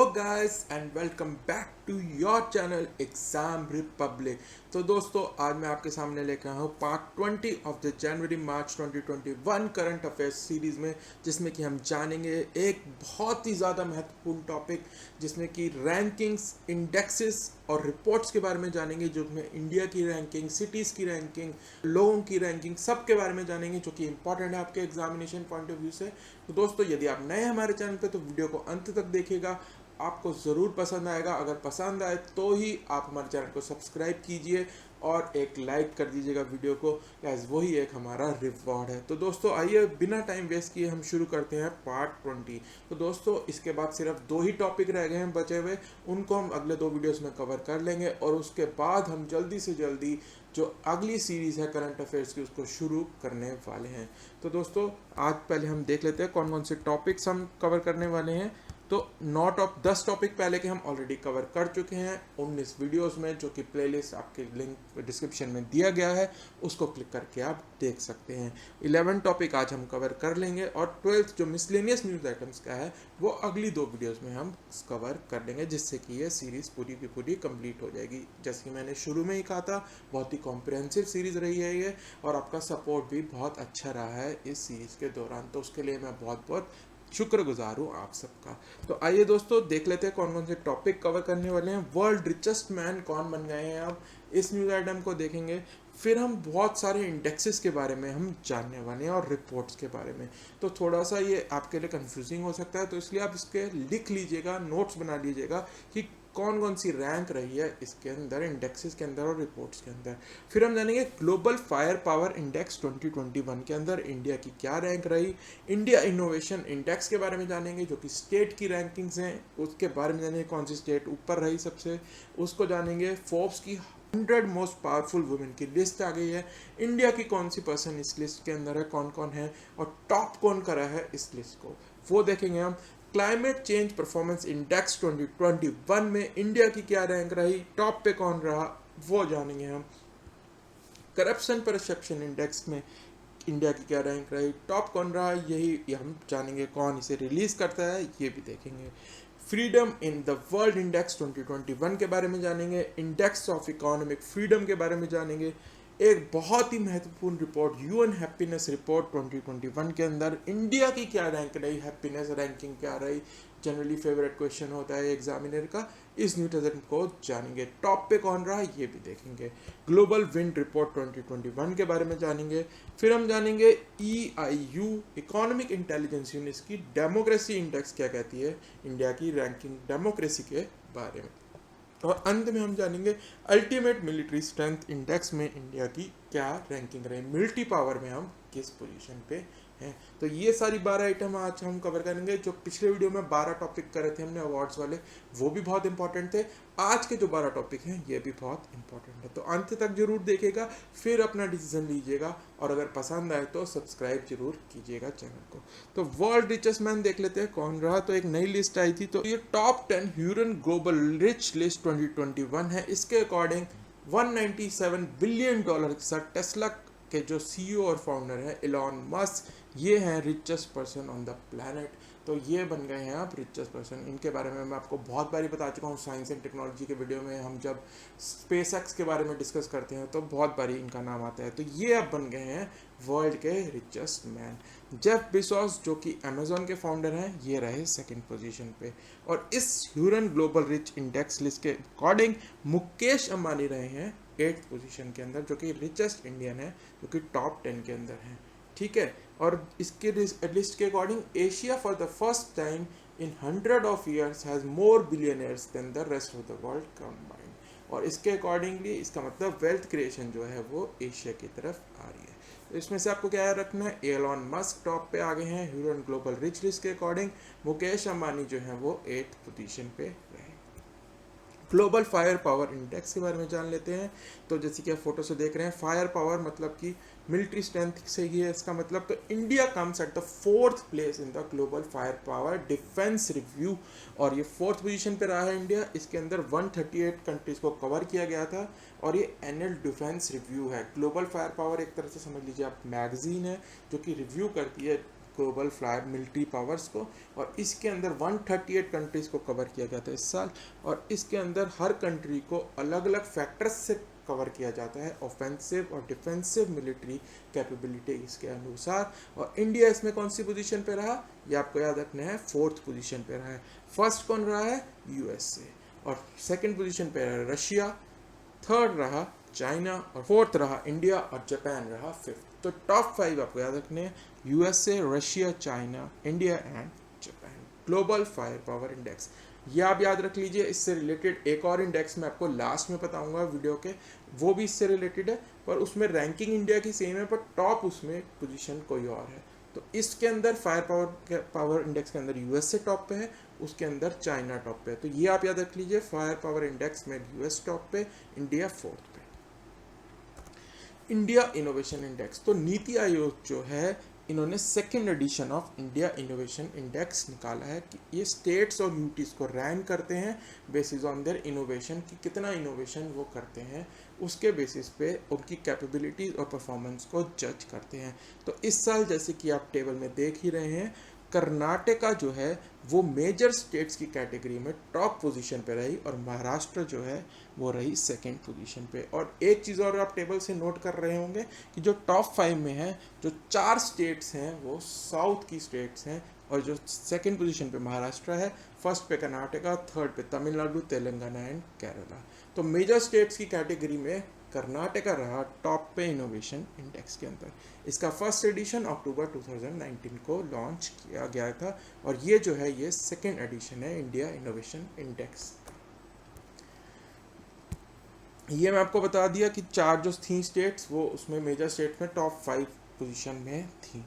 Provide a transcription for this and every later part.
Guys and welcome back to your channel exam republic. तो दोस्तों आज मैं आपके सामने लेकर आया हूँ part 20 of the January March 2021 current affairs series में, जिसमें कि हम जानेंगे एक बहुत ही ज़्यादा महत्वपूर्ण टॉपिक जिसमें कि रैंकिंग्स, इंडेक्सेस और रिपोर्ट्स के बारे में जानेंगे, जो में इंडिया की रैंकिंग, सिटीज़ की रैंकिंग, लोगों की रैंकिंग, सब के बारे में जानेंगे, जो कि इंपॉर्टेंट है आपके एग्जामिनेशन पॉइंट ऑफ व्यू से। तो दोस्तों यदि आप नए हैं हमारे चैनल पे तो वीडियो को अंत तक देखिएगा, आपको ज़रूर पसंद आएगा। अगर पसंद आए तो ही आप हमारे चैनल को सब्सक्राइब कीजिए और एक लाइक कर दीजिएगा वीडियो को, गैस वही एक हमारा रिवॉर्ड है। तो दोस्तों आइए बिना टाइम वेस्ट किए हम शुरू करते हैं पार्ट 20। तो दोस्तों इसके बाद सिर्फ 2 ही टॉपिक रह गए हैं बचे हुए, उनको हम अगले 2 वीडियोस में कवर कर लेंगे और उसके बाद हम जल्दी से जल्दी जो अगली सीरीज़ है करंट अफेयर्स की उसको शुरू करने वाले हैं। तो दोस्तों आज पहले हम देख लेते हैं कौन कौन से टॉपिक्स हम कवर करने वाले हैं। तो 10 टॉपिक पहले के हम ऑलरेडी कवर कर चुके हैं 19 वीडियोस में, जो कि प्लेलिस्ट आपके लिंक डिस्क्रिप्शन में दिया गया है, उसको क्लिक करके आप देख सकते हैं। 11 टॉपिक आज हम कवर कर लेंगे और 12th जो मिसलेनियस न्यूज़ आइटम्स का है वो अगली 2 वीडियोस में हम कवर कर लेंगे, जिससे कि ये सीरीज़ पूरी की पूरी कंप्लीट हो जाएगी। जैसे कि मैंने शुरू में ही कहा था, बहुत ही कॉम्प्रिहेंसिव सीरीज़ रही है ये, और आपका सपोर्ट भी बहुत अच्छा रहा है इस सीरीज़ के दौरान, तो उसके लिए मैं बहुत बहुत शुक्रगुजार हूँ आप सबका। तो आइए दोस्तों देख लेते हैं कौन कौन से टॉपिक कवर करने वाले हैं। वर्ल्ड रिचेस्ट मैन कौन बन गए हैं अब, इस न्यूज़ आइटम को देखेंगे। फिर हम बहुत सारे इंडेक्सेस के बारे में हम जानने वाले हैं और रिपोर्ट्स के बारे में। तो थोड़ा सा ये आपके लिए कंफ्यूजिंग हो सकता है, तो इसलिए आप इसके लिख लीजिएगा, नोट्स बना लीजिएगा कि कौन कौन सी रैंक रही है इसके अंदर, इंडेक्सेस के अंदर और रिपोर्ट्स के अंदर। फिर हम जानेंगे ग्लोबल फायर पावर इंडेक्स 2021 के अंदर इंडिया की क्या रैंक रही। इंडिया इनोवेशन इंडेक्स के बारे में जानेंगे, जो कि स्टेट की रैंकिंग्स हैं, उसके बारे में जानेंगे कौन सी स्टेट ऊपर रही सबसे, उसको जानेंगे। फोर्ब्स की 100 मोस्ट पावरफुल वुमेन की लिस्ट आ गई है, इंडिया की कौन सी पर्सन इस लिस्ट के अंदर है, कौन कौन है और टॉप कौन करा है इस लिस्ट को, वो देखेंगे हम। क्लाइमेट चेंज परफॉर्मेंस इंडेक्स 2021 में इंडिया की क्या रैंक रही, टॉप पे कौन रहा, वो जानेंगे हम। करप्शन परसेप्शन इंडेक्स में इंडिया की क्या रैंक रही, टॉप कौन रहा, यही हम जानेंगे। कौन इसे रिलीज करता है ये भी देखेंगे। Freedom in the world index 2021 के बारे में जानेंगे। इंडेक्स ऑफ इकोनॉमिक फ्रीडम के बारे में जानेंगे। एक बहुत ही महत्वपूर्ण रिपोर्ट यूएन हैप्पीनेस रिपोर्ट 2021 के अंदर इंडिया की क्या रैंक रही, हैप्पीनेस रैंकिंग क्या रही, जनरली फेवरेट क्वेश्चन होता है एग्जामिनर का, इस न्यूज़ को जानेंगे। टॉप पे कौन रहा ये भी देखेंगे। ग्लोबल विंड रिपोर्ट 2021 के बारे में जानेंगे। फिर हम जानेंगे EIU इकोनॉमिक इंटेलिजेंस यूनिट की डेमोक्रेसी इंडेक्स क्या कहती है, इंडिया की रैंकिंग डेमोक्रेसी के बारे में। और अंत में हम जानेंगे अल्टीमेट मिलिट्री स्ट्रेंथ इंडेक्स में इंडिया की क्या रैंकिंग रही, मिलिट्री पावर में हम किस पोजीशन पे हैं। तो ये सारी 12 आइटम आज हम कवर करेंगे। जो पिछले वीडियो में 12 टॉपिक करे थे हमने अवार्ड्स वाले, वो भी बहुत इंपॉर्टेंट थे। आज के जो 12 टॉपिक हैं ये भी बहुत इंपॉर्टेंट है, तो अंत तक जरूर देखिएगा, फिर अपना डिसीजन लीजिएगा, और अगर पसंद आए तो सब्सक्राइब जरूर कीजिएगा चैनल को। तो वर्ल्ड रिचेस्ट मैन देख लेते हैं कौन रहा। तो एक नई लिस्ट आई थी, तो ये top 10 Hurun global rich list 2021 है। इसके अकॉर्डिंग $197 बिलियन के साथ टेस्ला के जो CEO और फाउंडर है एलॉन मस्क, ये हैं richest person on the planet. तो ये बन गए हैं आप रिचेस्ट पर्सन। इनके बारे में मैं आपको बहुत बारी बता चुका हूँ साइंस एंड टेक्नोलॉजी के वीडियो में, हम जब स्पेसएक्स के बारे में डिस्कस करते हैं तो बहुत बारी इनका नाम आता है। तो ये अब बन गए हैं वर्ल्ड के रिचेस्ट मैन। जेफ बेजोस जो कि अमेजोन के फाउंडर हैं, ये रहे 2nd पोजीशन पे। और इस Hurun global rich index list के अकॉर्डिंग मुकेश अंबानी रहे हैं 8th पोजीशन के अंदर, जो कि रिचेस्ट इंडियन है, जो कि टॉप 10 के अंदर हैं। ठीक है, और इसके लिस्ट के according Asia for the first time in 100 of years has more billionaires than the rest of the world combined. और इसके अकॉर्डिंगली इसका मतलब वेल्थ क्रिएशन जो है वो एशिया की तरफ आ रही है। तो इसमें से आपको क्या याद रखना है, एलॉन मस्क टॉप पे आ गए हैं ह्यूरन ग्लोबल रिच लिस्ट के अकॉर्डिंग, मुकेश अंबानी जो है वो 8th पोजीशन पे रहे। ग्लोबल फायर पावर इंडेक्स के बारे में जान लेते हैं। तो जैसे कि आप फोटो से देख रहे हैं, फायर पावर मतलब कि मिलिट्री स्ट्रेंथ से ही है इसका मतलब। तो India comes at the 4th place in the global fire power defence review, और ये 4th पोजीशन पे रहा है इंडिया। इसके अंदर 138 कंट्रीज को कवर किया गया था, और ये एनुअल डिफेंस रिव्यू है। ग्लोबल फायर पावर एक तरह से समझ लीजिए आप मैगजीन है, जो कि रिव्यू करती है ग्लोबल फ्लायर मिलिट्री पावर्स को, और इसके अंदर 138 कंट्रीज़ को कवर किया गया था इस साल। और इसके अंदर हर कंट्री को अलग अलग फैक्टर्स से कवर किया जाता है, ऑफेंसिव और डिफेंसिव मिलिट्री कैपेबिलिटी इसके अनुसार। और इंडिया इसमें कौन सी पोजीशन पे रहा, ये आपको याद रखना है, 4th पोजीशन पे रहा है। फर्स्ट कौन रहा है, यूएसए, और सेकंड पोजीशन पे रहा रशिया, थर्ड रहा चाइना, और फोर्थ रहा इंडिया, और जापान रहा 5th। तो टॉप 5 आपको याद रखने हैं, USA, Russia, China, India and Japan. Global fire power index, ये आप याद रख लीजिए। इससे रिलेटेड एक और इंडेक्स मैं आपको लास्ट में बताऊंगा वीडियो के, वो भी इससे रिलेटेड है, पर उसमें रैंकिंग इंडिया की सेम है, पर टॉप उसमें पोजीशन कोई और है। तो इसके अंदर फायर पावर इंडेक्स के अंदर यूएसए टॉप पे है, उसके अंदर चाइना टॉप पे है। तो ये आप याद रख लीजिए, फायर पावर इंडेक्स में यूएस टॉप पे, इंडिया 4th पे। इंडिया इनोवेशन इंडेक्स, तो नीति आयोग जो है, इन्होंने second edition of India innovation index निकाला है कि ये स्टेट्स और यूटीज़ को रैंक करते हैं बेसिस ऑन देयर इनोवेशन, कि कितना इनोवेशन वो करते हैं, उसके बेसिस पे उनकी कैपेबिलिटीज़ और परफॉर्मेंस को जज करते हैं। तो इस साल जैसे कि आप टेबल में देख ही रहे हैं, कर्नाटका जो है वो मेजर स्टेट्स की कैटेगरी में टॉप पोजीशन पे रही, और महाराष्ट्र जो है वो रही सेकंड पोजीशन पे। और एक चीज़ और आप टेबल से नोट कर रहे होंगे कि जो टॉप 5 में है, जो 4 स्टेट्स हैं वो साउथ की स्टेट्स हैं, और जो सेकंड पोजीशन पे महाराष्ट्र है, फर्स्ट पे कर्नाटका, थर्ड पे तमिलनाडु, तेलंगाना एंड केरला। तो मेजर स्टेट्स की कैटेगरी में कर्नाटका रहा टॉप पे इनोवेशन इंडेक्स के अंदर। इसका फर्स्ट एडिशन अक्टूबर 2019 को लॉन्च किया गया था, और ये जो है ये सेकेंड एडिशन है इंडिया इनोवेशन इंडेक्स। ये मैं आपको बता दिया कि 4 जो थी स्टेट्स, वो उसमें मेजर स्टेट्स में टॉप 5 पोजीशन में थी।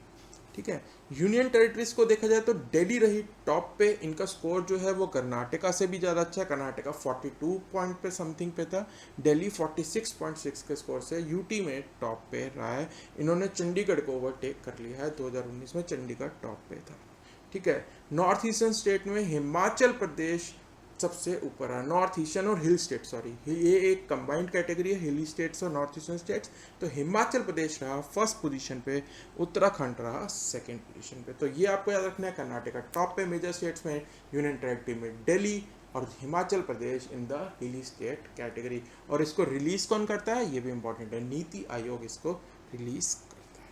ठीक है, यूनियन टेरिटरीज को देखा जाए तो दिल्ली रही टॉप पे, इनका स्कोर जो है वो कर्नाटका से भी ज़्यादा अच्छा है। कर्नाटका 42 पॉइंट पे समथिंग पे था, दिल्ली 46.6 के स्कोर से यूटी में टॉप पे रहा है। इन्होंने चंडीगढ़ को ओवरटेक कर लिया है, 2019 में चंडीगढ़ टॉप पे था। ठीक है, नॉर्थ ईस्टर्न स्टेट में हिमाचल प्रदेश सबसे ऊपर है, नॉर्थ ईस्टर्न और हिल स्टेट, सॉरी ये एक कंबाइंड कैटेगरी है, हिली स्टेट्स और नॉर्थ ईस्टर्न स्टेट्स। तो हिमाचल प्रदेश रहा फर्स्ट पोजीशन पे, उत्तराखंड रहा सेकंड पोजीशन पे। तो ये आपको याद रखना है, कर्नाटका टॉप पे मेजर स्टेट्स में, यूनियन टेरिटरी में दिल्ली, और Himachal Pradesh in the hilly state category. और इसको रिलीज कौन करता है, ये भी इंपॉर्टेंट है, नीति आयोग इसको रिलीज करता है।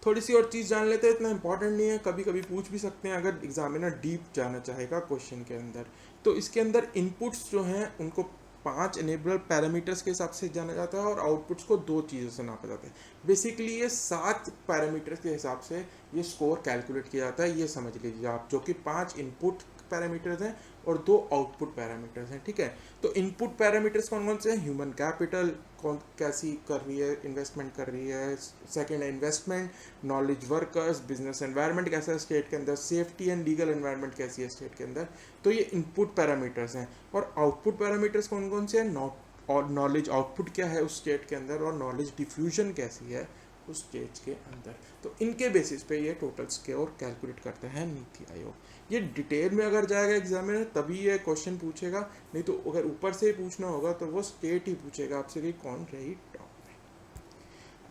थोड़ी सी और चीज़ जान लेते हैं, इतना इंपॉर्टेंट नहीं है, कभी कभी पूछ भी सकते हैं अगर एग्जामिनर डीप जाना चाहेगा क्वेश्चन के अंदर। तो इसके अंदर इनपुट्स जो हैं उनको 5 इनेबल पैरामीटर्स के हिसाब से जाना जाता है, और आउटपुट्स को 2 चीज़ों से नापा जाता है। बेसिकली ये 7 पैरामीटर्स के हिसाब से ये स्कोर कैलकुलेट किया जाता है, ये समझ लीजिए आप, जो कि 5 इनपुट पैरामीटर्स हैं और 2 आउटपुट पैरामीटर्स हैं। ठीक है, तो इनपुट पैरामीटर्स कौन कौन से हैं, ह्यूमन कैपिटल कौन कैसी कर रही है, इन्वेस्टमेंट कर रही है, सेकेंड है investment, knowledge workers, business environment कैसा है स्टेट के अंदर, सेफ्टी एंड लीगल एनवायरनमेंट कैसी है स्टेट के अंदर। तो ये इनपुट पैरामीटर्स हैं। और आउटपुट पैरामीटर्स कौन कौन से हैं, और नॉलेज आउटपुट क्या है उस स्टेट के अंदर, और नॉलेज डिफ्यूजन कैसी है उस स्टेज के अंदर। तो इनके बेसिस पे ये टोटल स्कोर कैलकुलेट करते हैं नीति आयोग। ये डिटेल में अगर जाएगा एग्जामिनर तभी ये क्वेश्चन पूछेगा, नहीं तो अगर ऊपर से ही पूछना होगा तो वो स्टेट ही पूछेगा आपसे कि कौन रही टॉप में।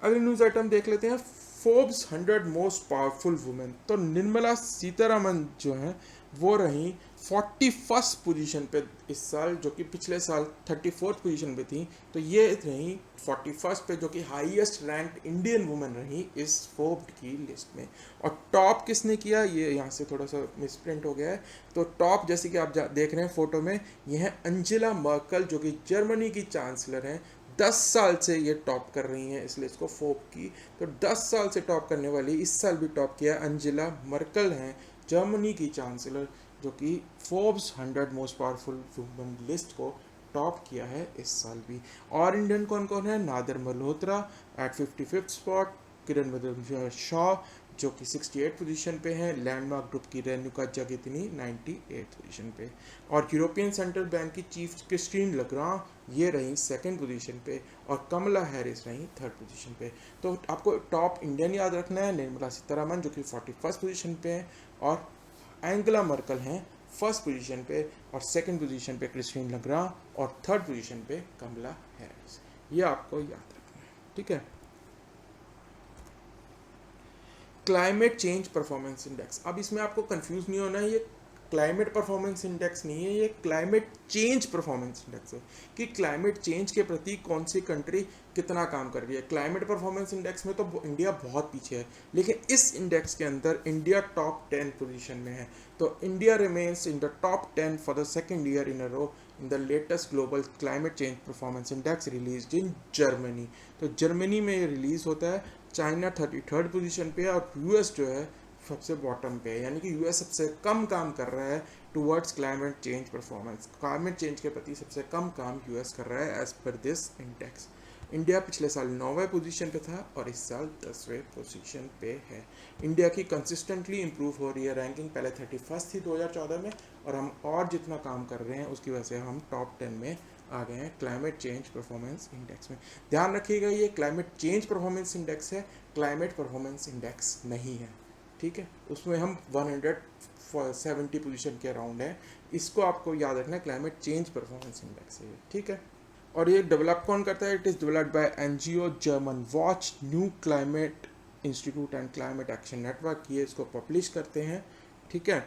अगले न्यूज़ आइटम देख लेते हैं, फोर्ब्स 100 मोस्ट पावरफुल वुमेन। तो निर्मला सीतारमन जो हैं वो रही 41st पोजीशन पे इस साल, जो कि पिछले साल 34th पोजीशन पे थी। तो ये रही 41st पे, जो कि हाईएस्ट रैंक्ड इंडियन वुमेन रही इस फोर्ब्स की लिस्ट में। और टॉप किसने किया, ये यहाँ से थोड़ा सा मिसप्रिंट हो गया है। तो टॉप जैसे कि आप देख रहे हैं फोटो में, ये है अंजेला मर्कल, जो कि जर्मनी की चांसलर हैं। 10 साल से ये टॉप कर रही हैं, इसलिए इसको फोर्ब की। तो 10 साल से टॉप करने वाली इस साल भी टॉप किया अंजेला मर्कल हैं, जर्मनी की चांसलर, जो कि Forbes 100 most powerful women list को टॉप किया है इस साल भी। और इंडियन कौन कौन है, Nadir Malhotra at 55th spot, Kiran Bedi Shaw जो कि 68 पोजीशन पे हैं, लैंडमार्क ग्रुप की रेणुका जगतिनी 98th पोजीशन पे, और यूरोपियन सेंट्रल बैंक की चीफ क्रिस्टीन लग्रां ये रही सेकंड पोजीशन पे, और कमला हैरिस रही थर्ड पोजीशन पे। तो आपको टॉप इंडियन याद रखना है, निर्मला सीतारमन जो कि 41st पोजीशन पे हैं, और एंगेला मर्कल हैं फर्स्ट पोजीशन पे, और सेकंड पोजीशन पे क्रिस्टीन लग्रां, और थर्ड पोजीशन पे कमला हैरिस। ये आपको याद रखना है। ठीक है, क्लाइमेट चेंज परफॉर्मेंस इंडेक्स। अब इसमें आपको कंफ्यूज नहीं होना है, ये क्लाइमेट परफॉर्मेंस इंडेक्स नहीं है, ये क्लाइमेट चेंज परफॉर्मेंस इंडेक्स है कि क्लाइमेट चेंज के प्रति कौन सी कंट्री कितना काम कर रही है। क्लाइमेट परफॉर्मेंस इंडेक्स में तो इंडिया बहुत पीछे है, लेकिन इस इंडेक्स के अंदर इंडिया टॉप 10 पोजीशन में है। तो India remains in the top 10 for the second year in a row in the latest global climate change performance index release in Germany. तो जर्मनी में ये रिलीज होता है, चाइना 33rd पोजीशन पे है और यूएस जो है सबसे बॉटम पे है, यानी कि यूएस सबसे कम काम कर रहा है towards climate change performance. Climate change के प्रति सबसे कम काम यूएस कर रहा है as per this index. India पिछले साल 9वें पोजीशन पे था और इस साल 10वें पोजीशन पे है। इंडिया की कंसिस्टेंटली इंप्रूव हो रही है रैंकिंग, पहले 31st थी 2014 में और हम और जितना काम कर रहे हैं उसकी वजह से हम टॉप 10 में आ गए हैं क्लाइमेट चेंज परफॉर्मेंस इंडेक्स में। ध्यान रखिएगा ये क्लाइमेट चेंज परफॉर्मेंस इंडेक्स है, क्लाइमेट परफॉर्मेंस इंडेक्स नहीं है, ठीक है। उसमें हम 170 पोजीशन के अराउंड है, इसको आपको याद रखना है, क्लाइमेट चेंज परफॉर्मेंस इंडेक्स है, ठीक है। और ये डेवलप कौन करता है? It is developed by NGO German watch, new climate institute and climate action network, ये इसको पब्लिश करते हैं, ठीक है।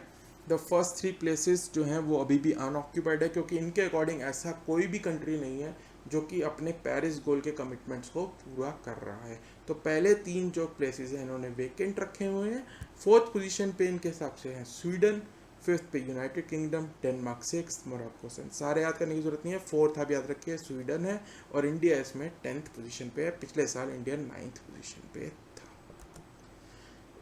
द फर्स्ट 3 प्लेसेस जो हैं वो अभी भी अनऑक्यूपाइड है, क्योंकि इनके अकॉर्डिंग ऐसा कोई भी कंट्री नहीं है जो कि अपने पेरिस गोल के कमिटमेंट्स को पूरा कर रहा है। तो पहले 3 जो प्लेसेस हैं इन्होंने वेकेंट रखे हुए हैं। 4th पोजीशन पे इनके हिसाब से हैं स्वीडन, 5th पे United kingdom, Denmark 6th, Morocco 7th। सारे याद करने की जरूरत नहीं है, 4th आप याद रखिए स्वीडन है और इंडिया इसमें 10th पोजीशन पे है। पिछले साल इंडिया 9th पोजीशन पे था।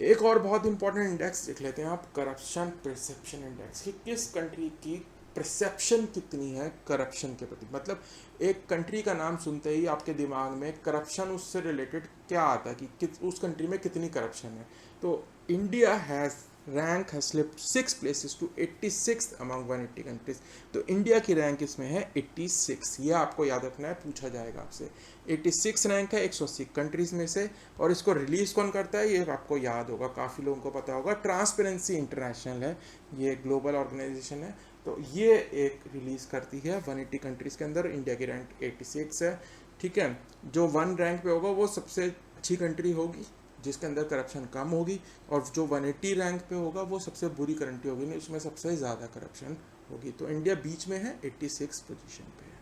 एक और बहुत इंपॉर्टेंट इंडेक्स देख लेते हैं आप, करप्शन परसेप्शन इंडेक्स, कि किस कंट्री की परसेप्शन कितनी है करप्शन के प्रति। मतलब एक कंट्री का नाम सुनते ही आपके दिमाग में करप्शन उससे रिलेटेड क्या आता है कि उस कंट्री में कितनी करप्शन है। तो India has rank has slipped 6 places to 86th among 180 countries. तो इंडिया की रैंक इसमें है 86, ये आपको याद रखना है, पूछा जाएगा आपसे। 86 रैंक है 180 कंट्रीज़ में से। और इसको रिलीज़ कौन करता है ये आपको याद होगा, काफ़ी लोगों को पता होगा, ट्रांसपेरेंसी इंटरनेशनल है, ये ग्लोबल ऑर्गेनाइजेशन है। तो ये एक रिलीज़ करती है 180 कंट्रीज़ के अंदर। इंडिया की रैंक 86 है, ठीक है। जो 1 रैंक पे होगा वो सबसे अच्छी कंट्री होगी जिसके अंदर करप्शन कम होगी, और जो 180 रैंक पे होगा वो सबसे बुरी कंट्री होगी, नहीं उसमें सबसे ज़्यादा करप्शन होगी। तो इंडिया बीच में है, 86 पोजीशन पे है,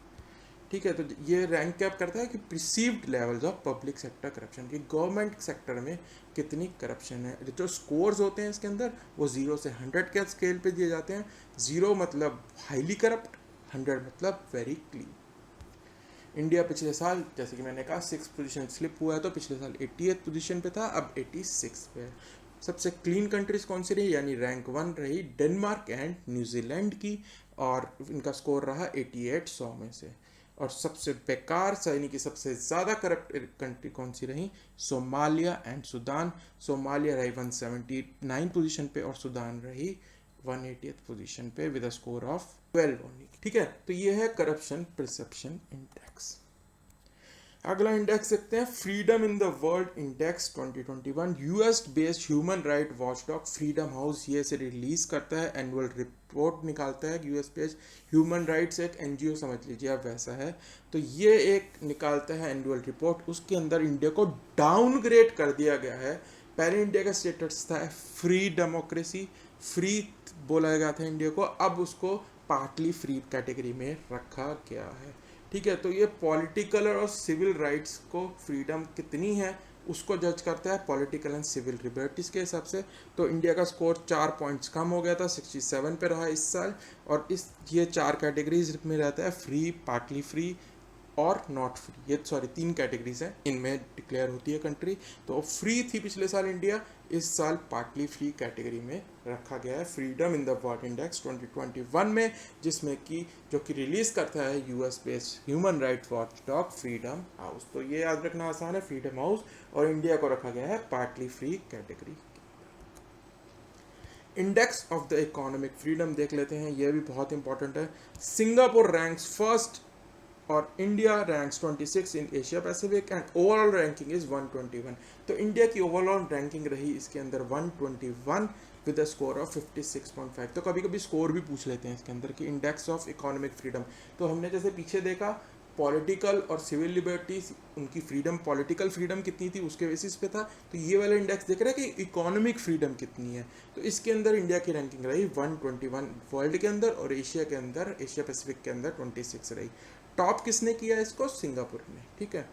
ठीक है। तो ये रैंक क्या करता है कि perceived levels of public sector corruption, की गवर्नमेंट सेक्टर में कितनी करप्शन है। जो स्कोर्स होते हैं इसके अंदर वो 0 से 100 के स्केल पे दिए जाते हैं। 0 मतलब हाईली करप्ट, 100 मतलब वेरी क्लीन। इंडिया पिछले साल जैसे कि मैंने कहा 6 पोजीशन स्लिप हुआ है, तो पिछले साल 88th पोजीशन पे था, अब 86 पे है। सबसे क्लीन कंट्रीज कौन सी रही, यानी रैंक 1 रही डेनमार्क एंड न्यूजीलैंड की, और इनका स्कोर रहा 88 100 में से। और सबसे बेकार यानी कि सबसे ज़्यादा करप्ट कंट्री कौन सी रही, सोमालिया एंड सूडान। सोमालिया रही 179 पोजीशन पे और सूडान रही 180th पोजीशन पे with a score of 12 only, ठीक है। तो ये है करप्शन परसेप्शन इंडेक्स। अगला इंडेक्स देखते हैं, freedom in the world index 2021। US based human right watchdog freedom house ये से रिलीज करता है, एनुअल रिपोर्ट निकालता है। यूएस बेस्ड ह्यूमन राइट्स एक एनजीओ समझ लीजिए आप, वैसा है। तो ये एक निकालता है एनुअल रिपोर्ट, उसके अंदर इंडिया को डाउनग्रेड कर दिया गया है। पहले इंडिया का स्टेटस था फ्री डेमोक्रेसी, फ्री बोला गया था इंडिया को, अब उसको पार्टली फ्री कैटेगरी में रखा गया है, ठीक है। तो ये पॉलिटिकल और सिविल राइट्स को फ्रीडम कितनी है उसको जज करता है पॉलिटिकल एंड सिविल लिबर्टीज़ के हिसाब से। तो इंडिया का स्कोर 4 पॉइंट्स कम हो गया था, 67 पे रहा इस साल। और ये 4 कैटेगरीज में रहता है, फ्री, पार्टली फ्री और नॉट फ्री, ये 3 कैटेगरीज हैं, इनमें डिक्लेयर होती है कंट्री। तो फ्री थी पिछले साल इंडिया, इस साल पार्टली फ्री कैटेगरी में रखा गया है freedom in the world index 2021 में, जिसमें कि जो कि रिलीज़ करता है US based human rights watchdog freedom house. तो ये याद रखना आसान है, फ्रीडम हाउस, और इंडिया को रखा गया है partly free category. Index of the economic freedom देख लेते हैं, यह भी बहुत इंपॉर्टेंट है। सिंगापुर रैंक्स फर्स्ट और India ranks 26 in Asia Pacific and overall ranking is 121। तो इंडिया की ओवरऑल रैंकिंग रही इसके अंदर 121 विद अ स्कोर ऑफ 56.5। तो कभी कभी स्कोर भी पूछ लेते हैं इसके अंदर कि इंडेक्स ऑफ इकोनॉमिक फ्रीडम। तो हमने जैसे पीछे देखा पॉलिटिकल और सिविल लिबर्टीज, उनकी फ्रीडम, पॉलिटिकल फ्रीडम कितनी थी उसके बेसिस पे था। तो ये वाला इंडेक्स देख रहा है कि इकोनॉमिक फ्रीडम कितनी है। तो इसके अंदर इंडिया की रैंकिंग रही 121 वर्ल्ड के अंदर, और एशिया के अंदर, एशिया पैसिफिक के अंदर 26 रही। टॉप किसने किया इसको? सिंगापुर ने, ठीक है।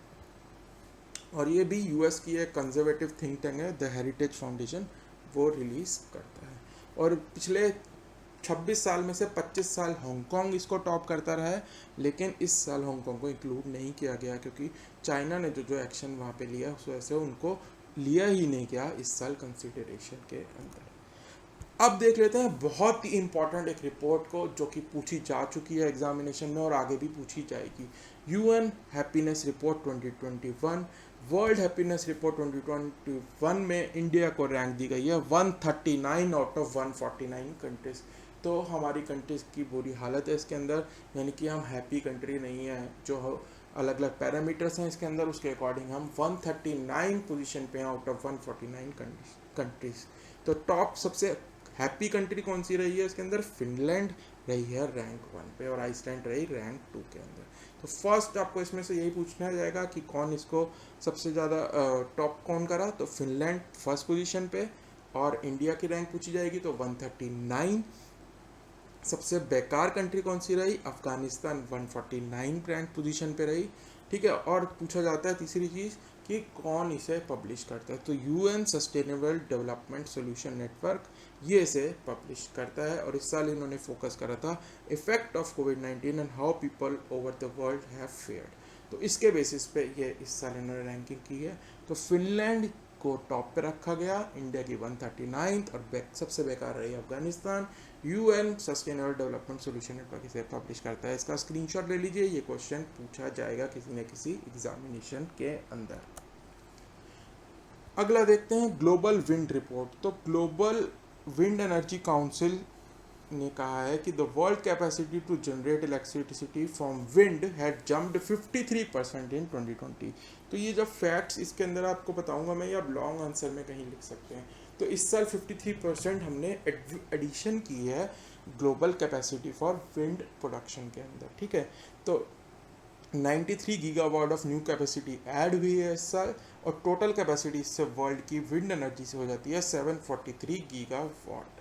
और ये भी यूएस की एक कंजर्वेटिव थिंक टैंक है, द हेरिटेज फाउंडेशन, वो रिलीज करता है। और पिछले 26 साल में से 25 साल हांगकांग इसको टॉप करता रहा है, लेकिन इस साल हांगकांग को इंक्लूड नहीं किया गया क्योंकि चाइना ने जो जो एक्शन वहाँ पे लिया उस वजह से उनको लिया ही नहीं गया इस साल कंसिडरेशन के अंदर। अब देख लेते हैं बहुत ही इंपॉर्टेंट एक रिपोर्ट को जो कि पूछी जा चुकी है एग्जामिनेशन में और आगे भी पूछी जाएगी। UN happiness report 2021, world happiness report 2021 में इंडिया को रैंक दी गई है 139 आउट ऑफ 149 कंट्रीज। तो हमारी कंट्रीज की बुरी हालत है इसके अंदर, यानी कि हम हैप्पी कंट्री नहीं है। जो अलग अलग पैरामीटर्स हैं इसके अंदर उसके अकॉर्डिंग हम 139 पोजीशन पे हैं आउट ऑफ 149 कंट्रीज। तो टॉप सबसे हैप्पी कंट्री कौन सी रही है इसके अंदर? फिनलैंड रही है रैंक 1 पे, और आइसलैंड रही रैंक 2 के अंदर। तो फर्स्ट आपको इसमें से यही पूछना जाएगा कि कौन इसको सबसे ज़्यादा टॉप कौन करा। तो फिनलैंड फर्स्ट पोजीशन पे, और इंडिया की रैंक पूछी जाएगी तो 139। सबसे बेकार कंट्री कौन सी रही? अफगानिस्तान 149 रैंक पोजीशन पे रही, ठीक है। और पूछा जाता है तीसरी चीज़ कि कौन इसे पब्लिश करता है। तो UN sustainable development solution network ये इसे पब्लिश करता है, और इस साल इन्होंने फोकस करा था इफेक्ट ऑफ कोविड-19 and how people over the world have feared. तो इसके बेसिस पे ये इस साल इन्होंने रैंकिंग की है। तो फिनलैंड को टॉप पे रखा गया, इंडिया की 139 और सबसे बेकार रही Afghanistan. UN sustainable development solution network इसे पब्लिश करता है। इसका स्क्रीनशॉट ले लीजिए, ये क्वेश्चन पूछा जाएगा किसी न किसी एग्जामिनेशन के अंदर। अगला देखते हैं ग्लोबल विंड रिपोर्ट। तो ग्लोबल विंड एनर्जी काउंसिल ने कहा है कि the world capacity to generate electricity from wind had jumped 53% in 2020। तो ये जब फैक्ट्स इसके अंदर आपको बताऊंगा मैं, या लॉन्ग आंसर में कहीं लिख सकते हैं। तो इस साल 53% हमने एडिशन की है global capacity for wind production के अंदर, ठीक है। तो 93 gigawatt of new capacity add हुई है इस साल, और टोटल कैपेसिटी इससे वर्ल्ड की विंड एनर्जी से हो जाती है 743 गीगावाट।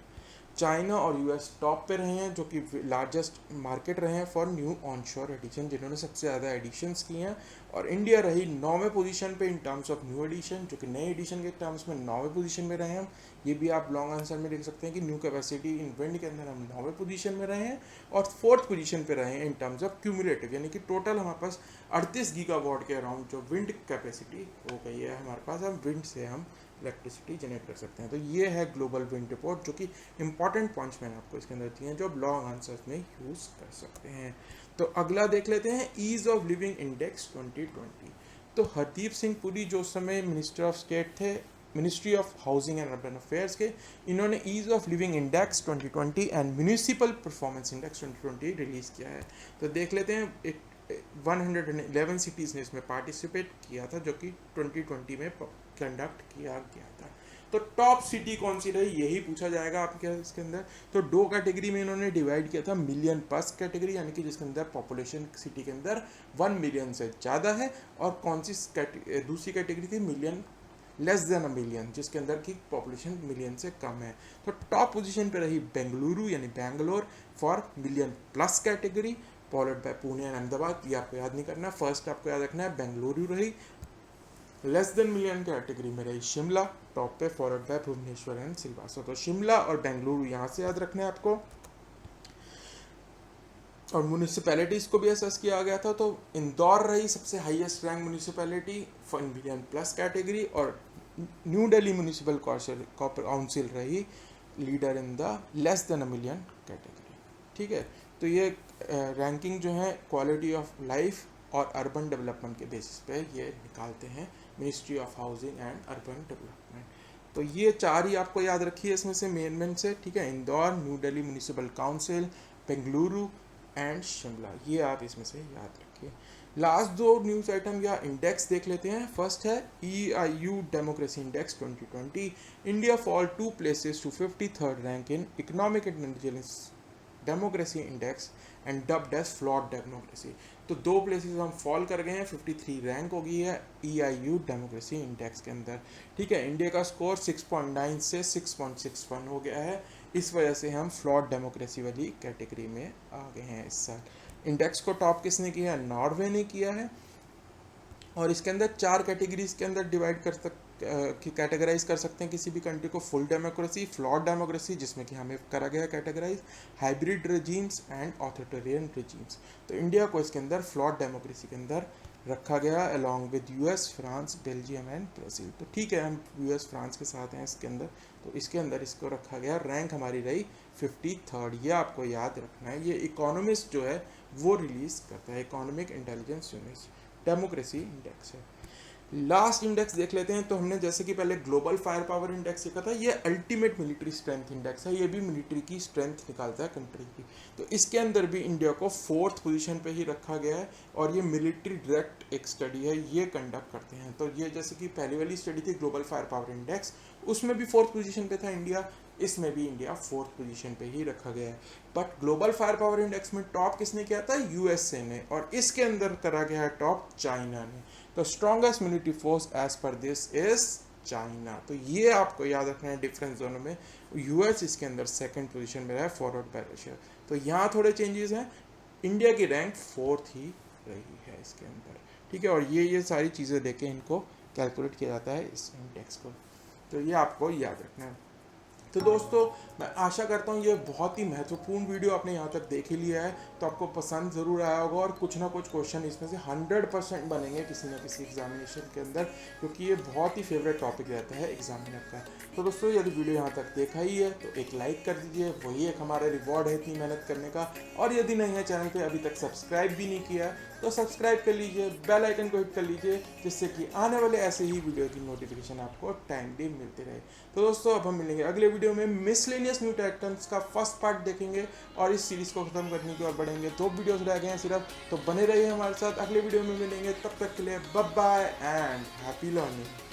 चाइना और यूएस टॉप पे रहे हैं, जो कि लार्जेस्ट मार्केट रहे हैं फॉर न्यू ऑनशोर एडिशन, जिन्होंने सबसे ज़्यादा एडिशंस की हैं। और इंडिया रही 9वें पोजीशन पे in terms of new addition, जो कि नए एडिशन के टर्म्स में 9वें पोजीशन में रहे हैं। ये भी आप लॉन्ग आंसर में लिख सकते हैं कि न्यू कैपेसिटी इन विंड के अंदर हम 9वें पोजीशन में रहे हैं, और 4th पोजीशन पे रहे हैं इन टर्म्स ऑफ क्यूमुलेटिव, यानी कि टोटल हमारे पास 38 गीगावाट के अराउंड जो विंड कैपेसिटी हो गई है हमारे पास। हम विंड से हम इलेक्ट्रिसिटी जनरेट कर सकते हैं। तो ये है ग्लोबल विंड रिपोर्ट, जो कि इंपॉर्टेंट पॉइंट्स मैंने आपको इसके अंदर दिए हैं जो आप लॉन्ग आंसर्स में यूज़ कर सकते हैं। तो अगला देख लेते हैं ईज ऑफ लिविंग इंडेक्स 2020। तो हरदीप सिंह पुरी जो उस समय मिनिस्टर ऑफ स्टेट थे, ministry of housing and urban affairs के, इन्होंने ease of living index 2020 and municipal performance index 2020 release किया है। तो देख लेते हैं 111 सिटीज़ ने इसमें पार्टिसिपेट किया था, जो कि 2020 में कंडक्ट किया गया था। तो टॉप सिटी कौन सी रही यही पूछा जाएगा आपके इसके अंदर। तो 2 कैटेगरी में इन्होंने डिवाइड किया था, मिलियन प्लस कैटेगरी, यानी कि जिसके अंदर पॉपुलेशन सिटी के अंदर 1 मिलियन से ज़्यादा है, और कौन सी दूसरी कैटेगरी थी million less than a million, जिसके अंदर की पॉपुलेशन मिलियन से कम है। तो टॉप पोजीशन पे रही बेंगलुरु यानी Bangalore for million plus category, followed by Pune and Ahmedabad. ये आपको याद नहीं करना, फर्स्ट आपको याद रखना है बेंगलुरु रही। लेस देन मिलियन कैटेगरी में रही शिमला टॉप पे, followed by Bhubaneswar and Silvassa. तो शिमला और बेंगलुरु यहाँ से याद रखना है आपको। और म्यूनिसिपैलिटीज को भी असेस किया गया था, तो इंदौर रही सबसे highest rank municipality for million plus category, और न्यू दिल्ली म्यूनिसिपल काउंसिल रही leader in the less than a million category, ठीक है। तो ये रैंकिंग जो है क्वालिटी ऑफ लाइफ और अर्बन डेवलपमेंट के बेसिस पे ये निकालते हैं ministry of housing and urban development. तो ये 4 ही आपको याद रखिए इसमें से मेन से, ठीक है। Indore, New Delhi municipal council, Bengaluru and Shimla, ये आप इसमें से याद रखिए। लास्ट 2 न्यूज़ आइटम या इंडेक्स देख लेते हैं। फर्स्ट है EIU democracy index 2020। India fall 2 places to 53rd rank in economic and intelligence democracy index and dubbed as flawed democracy. तो 2 प्लेसेस हम फॉल कर गए हैं, 53 रैंक हो गई है EIU डेमोक्रेसी इंडेक्स के अंदर। ठीक है, इंडिया का स्कोर 6.9 से 6.61 हो गया है। इस वजह से हम फ्लॉट डेमोक्रेसी वाली कैटेगरी में आ गए हैं इस साल। इंडेक्स को टॉप किसने किया? नॉर्वे ने किया है। और इसके अंदर 4 कैटेगरीज के अंदर डिवाइड कैटेगराइज कर सकते हैं किसी भी कंट्री को। फुल डेमोक्रेसी, फ्लॉट डेमोक्रेसी जिसमें कि हमें करा गया categorize, hybrid regimes and authoritarian regimes. तो इंडिया को इसके अंदर फ्लॉट डेमोक्रेसी के अंदर रखा गया along with US, France, Belgium and Brazil. तो ठीक है, हम US, फ्रांस के साथ हैं इसके अंदर, तो इसके अंदर इसको रखा गया। रैंक हमारी रही 53rd। ये आपको याद रखना है। ये इकोनॉमिस्ट जो है वो रिलीज करता है, economic intelligence unit democracy index है। लास्ट इंडेक्स देख लेते हैं। तो हमने जैसे कि पहले ग्लोबल फायर पावर इंडेक्स देखा था, ये अल्टीमेट मिलिट्री स्ट्रेंथ इंडेक्स है। ये भी मिलिट्री की स्ट्रेंथ निकालता है कंट्री की। तो इसके अंदर भी इंडिया को 4th पोजीशन पे ही रखा गया है और ये मिलिट्री डायरेक्ट एक स्टडी है, ये कंडक्ट करते हैं। तो ये जैसे कि पहली वाली स्टडी थी ग्लोबल फायर पावर इंडेक्स, उसमें भी 4th पोजीशन पे था इंडिया, इसमें भी इंडिया 4th पोजीशन पे ही रखा गया है। But global fire power index में टॉप किसने किया था? USA ने, और इसके अंदर करा गया है टॉप चाइना ने। तो strongest military force as per this is China. तो ये आपको याद रखना है डिफरेंस दोनों में। US इसके अंदर 2nd पोजीशन में रहा है, फॉरवर्ड बाय रशिया। तो यहाँ थोड़े चेंजेस हैं, इंडिया की रैंक 4th ही रही है इसके अंदर। ठीक है, और ये सारी चीज़ें लेके इनको कैलकुलेट किया जाता है इस इंडेक्स को। तो ये आपको याद रखना है। तो दोस्तों, मैं आशा करता हूँ ये बहुत ही महत्वपूर्ण वीडियो आपने यहाँ तक देख ही लिया है, तो आपको पसंद ज़रूर आया होगा और कुछ ना कुछ क्वेश्चन इसमें से 100% बनेंगे किसी न किसी एग्जामिनेशन के अंदर, क्योंकि ये बहुत ही फेवरेट टॉपिक रहता है एग्जामिनर का। तो दोस्तों, यदि वीडियो यहाँ तक देखा ही है तो एक लाइक कर दीजिए, वही एक हमारा रिवॉर्ड है इतनी मेहनत करने का। और यदि नहीं है चैनल पर अभी तक सब्सक्राइब भी नहीं किया है तो सब्सक्राइब कर लीजिए, बेल आइकन को हिट कर लीजिए, जिससे कि आने वाले ऐसे ही वीडियो की नोटिफिकेशन आपको टाइमली मिलती रहे। तो दोस्तों, अब हम मिलेंगे अगले वीडियो में। मिसलेनियस न्यू टैक्टम्स का फर्स्ट पार्ट देखेंगे और इस सीरीज को खत्म करने की ओर बढ़ेंगे। 2 वीडियोस रह गए हैं सिर्फ, तो बने रहिए हमारे साथ। अगले वीडियो में मिलेंगे, तब तक के लिए bye bye and happy learning.